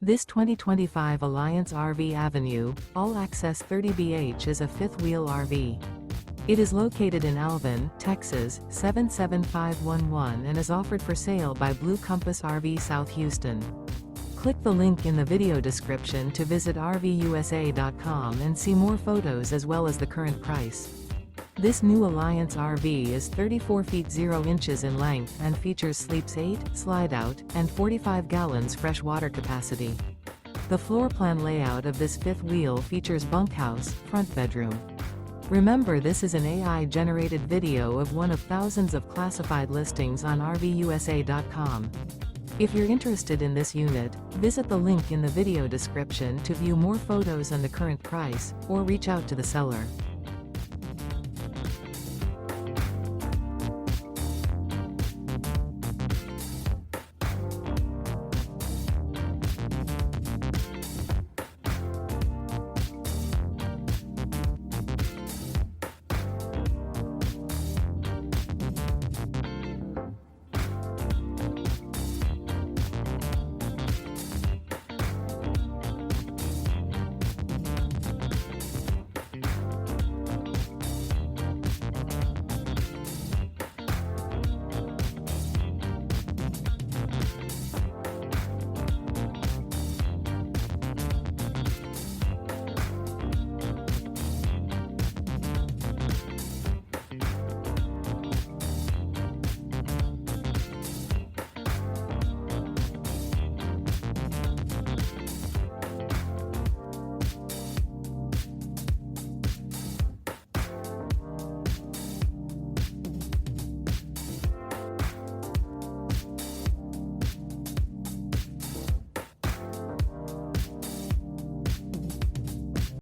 This 2025 Alliance RV Avenue, all-access 30BH is a fifth-wheel RV. It is located in Alvin, Texas, 77511 and is offered for sale by Blue Compass RV South Houston. Click the link in the video description to visit RVUSA.com and see more photos as well as the current price. This new Alliance RV is 34 feet 0 inches in length and features sleeps 8, slide-out, and 45 gallons fresh water capacity. The floor plan layout of this fifth wheel features bunkhouse, front bedroom. Remember, this is an AI-generated video of one of thousands of classified listings on RVUSA.com. If you're interested in this unit, visit the link in the video description to view more photos and the current price, or reach out to the seller.